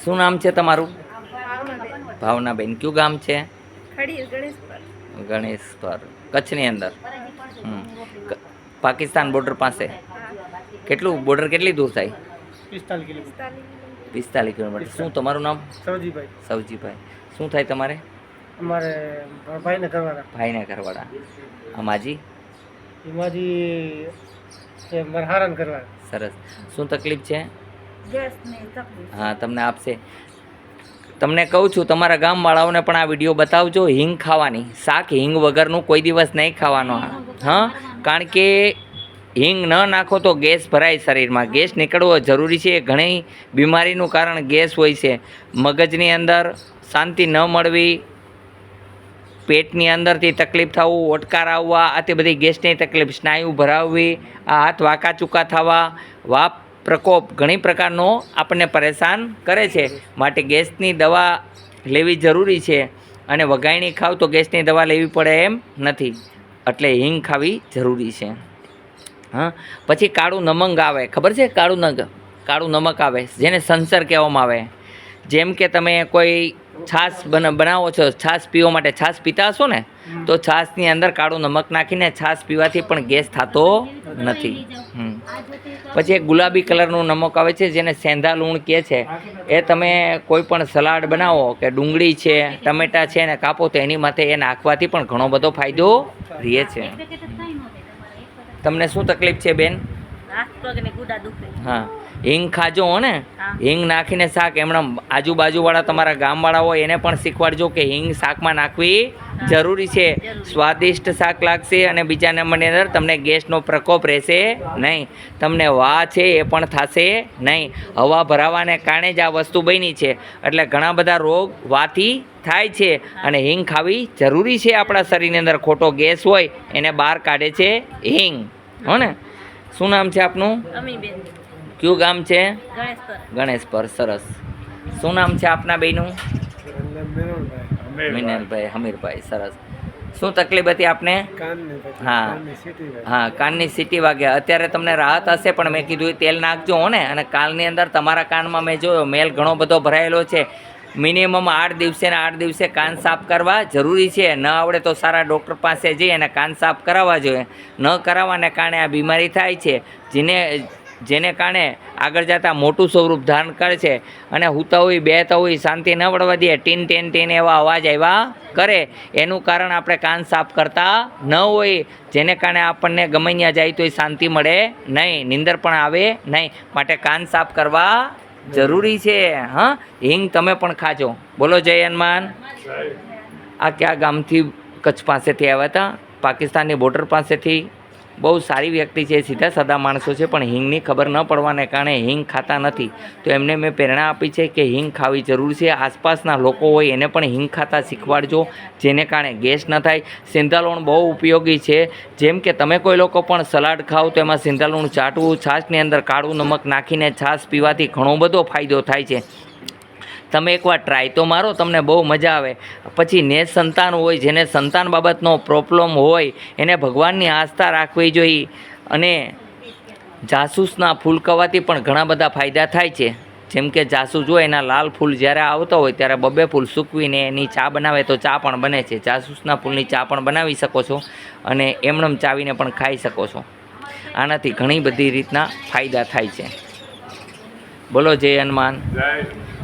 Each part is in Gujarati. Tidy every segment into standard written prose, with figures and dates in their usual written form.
શું નામ છે તમારું? ભાવનાબેન. કયું ગામ છે? ગણેશપર, કચ્છની અંદર. પાકિસ્તાન બોર્ડર પાસે. કેટલું બોર્ડર કેટલી દૂર થાય? 45 કિલોમીટર. શું તમારું નામ? સવજીભાઈ. શું થાય તમારે? અમારે ભાઈને ઘરવાળા. અમાજી મરહારન કરવા. સરસ. શું તકલીફ છે? હા, તમને આપશે. તમને કહું છું, તમારા ગામવાળાઓને પણ આ વિડીયો બતાવજો. હિંગ ખાવાની, શાક હિંગ વગરનું કોઈ દિવસ નહીં ખાવાનો. હા, કારણ કે હિંગ ન નાખો તો ગેસ ભરાય શરીરમાં. ગેસ નીકળવો જરૂરી છે. ઘણી બીમારીનું કારણ ગેસ હોય છે. મગજની અંદર શાંતિ ન મળવી, પેટની અંદરથી તકલીફ થવું, ઓટકાર આવવા, આ તે બધી ગેસની તકલીફ, સ્નાયુ ભરાવવી, આ હાથ વાંકા ચૂકા થવા, વાપ પ્રકોપ, ઘણી પ્રકારનો આપણને પરેશાન કરે છે. માટે ગેસની દવા લેવી જરૂરી છે. અને વઘાઈની ખાવ તો ગેસની દવા લેવી પડે એમ નથી. એટલે હિંગ ખાવી જરૂરી છે. હા, પછી કાળું નમક આવે, ખબર છે? કાળું નમક આવે, જેને સંસર કહેવામાં આવે. જેમ કે તમે કોઈ છાશ બનાવો છો, છાશ પીવા માટે છાશ પીતા હશો ને, તો છાશની અંદર કાળું નમક નાખીને છાશ પીવાથી પણ ગેસ થતો નથી. પછી એક ગુલાબી કલરનું નમક આવે છે, જેને સેંધા લૂણ કહે છે. એ તમે કોઈ પણ સલાડ બનાવો કે ડુંગળી છે, ટમેટાં છે ને કાપો, તો એની માથે એ નાખવાથી પણ ઘણો બધો ફાયદો રહે છે. તમને શું તકલીફ છે બેન? હા, હિંગ ખાજો હો ને. હિંગ નાખીને શાક, એમણે આજુબાજુવાળા તમારા ગામવાળા હોય એને પણ શીખવાડજો કે હિંગ શાકમાં નાખવી જરૂરી છે. સ્વાદિષ્ટ શાક લાગશે અને બીજા નંબરની અંદર તમને ગેસનો પ્રકોપ રહેશે નહીં. તમને વાહ છે એ પણ થશે નહીં. હવા ભરાવાને કારણે જ આ વસ્તુ બની છે. એટલે ઘણા બધા રોગ વાથી થાય છે. અને હિંગ ખાવી જરૂરી છે. આપણા શરીરની અંદર ખોટો ગેસ હોય એને બહાર કાઢે છે હિંગ, હો ને. શું નામ છે આપનું? કયું ગામ છે? ગણેશપર. સરસ. શું નામ છે આપના બેનું? મિનલભાઈ, હમીરભાઈ. સરસ. શું તકલીફ હતી આપને? હા, કાનની સીટી વાગે. અત્યારે તમને રાહત હશે, પણ મેં કીધું તેલ નાખજો હો ને. અને કાનની અંદર તમારા કાનમાં મેં જોયો મેલ ઘણો બધો ભરાયેલો છે. મિનિમમ 8 દિવસે ને 8 દિવસે કાન સાફ કરવા જરૂરી છે. ન આવડે તો સારા ડૉક્ટર પાસે જઈ અને કાન સાફ કરાવવા જોઈએ. ન કરાવવાને કારણે આ બીમારી થાય છે, જેને કારણે આગળ જતાં મોટું સ્વરૂપ ધારણ કરે છે. અને હૂતા હોય, બેહતા હોય, શાંતિ ન પડવા દે, ટીન ટેન ટીન એવા અવાજ આવ્યા કરે. એનું કારણ આપણે કાન સાફ કરતા ન હોય, જેને કારણે આપણને ગમે ત્યાં જાય તો શાંતિ મળે નહીં, નીંદર પણ આવે નહીં. માટે કાન સાફ કરવા જરૂરી છે. હા, હિંગ તમે પણ ખાજો. બોલો જય હનુમાન. આ કયા ગામથી? કચ્છ પાસેથી આવ્યા હતા, પાકિસ્તાનની બોર્ડર પાસેથી. બહુ સારી વ્યક્તિ છે, સીધા સાદા માણસો છે, પણ હિંગની ખબર ન પડવાને કારણે હિંગ ખાતા નથી. તો એમને મેં પ્રેરણા આપી છે કે હિંગ ખાવી જરૂર છે. આસપાસના લોકો હોય એને પણ હિંગ ખાતા શીખવાડજો, જેને કારણે ગેસ ન થાય. સિંધાલૂણ બહુ ઉપયોગી છે. જેમ કે તમે કોઈ લોકો પણ સલાડ ખાઓ તો એમાં સિંધાલૂણ ચાટવું, છાશની અંદર કાળું નમક નાખીને છાશ પીવાથી ઘણો બધો ફાયદો થાય છે. તમે એકવાર ટ્રાય તો મારો, તમને બહુ મજા આવે. પછી સંતાન હોય, જેને સંતાન બાબતનો પ્રોબ્લેમ હોય, એને ભગવાનની આસ્થા રાખવી જોઈએ. અને જાસૂસના ફૂલ ખાવાથી પણ ઘણા બધા ફાયદા થાય છે. જેમ કે જાસૂસ હોય, એના લાલ ફૂલ જ્યારે આવતા હોય ત્યારે 2 ફૂલ સૂકવીને એની ચા બનાવે તો ચા પણ બને છે. જાસૂસના ફૂલની ચા પણ બનાવી શકો છો, અને એમનેમ ચાવીને પણ ખાઈ શકો છો. આનાથી ઘણી બધી રીતના ફાયદા થાય છે. બોલો જય હનુમાન.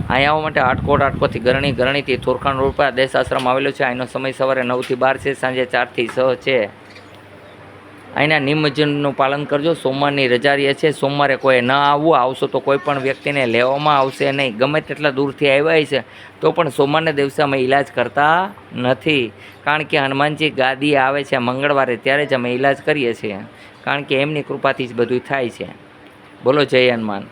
અહીંયા આવવા માટે રાજકોટથી ગરણીથી થોરખાણ રોડ પર દેશ આશ્રમ આવેલો છે. અહીંનો સમય સવારે 9 થી 12 છે, સાંજે 4 થી 6 છે. અહીંના નિયમજનનું પાલન કરજો. સોમવારની રજા રહે છે. સોમવારે કોઈ ન આવવું, આવશો તો કોઈ પણ વ્યક્તિને લેવામાં આવશે નહીં. ગમે તેટલા દૂરથી આવ્યા છે તો પણ સોમવારના દિવસે અમે ઈલાજ કરતા નથી. કારણ કે હનુમાનજી ગાદી આવે છે મંગળવારે, ત્યારે જ અમે ઈલાજ કરીએ છીએ. કારણ કે એમની કૃપાથી જ બધું થાય છે. બોલો જય હનુમાન.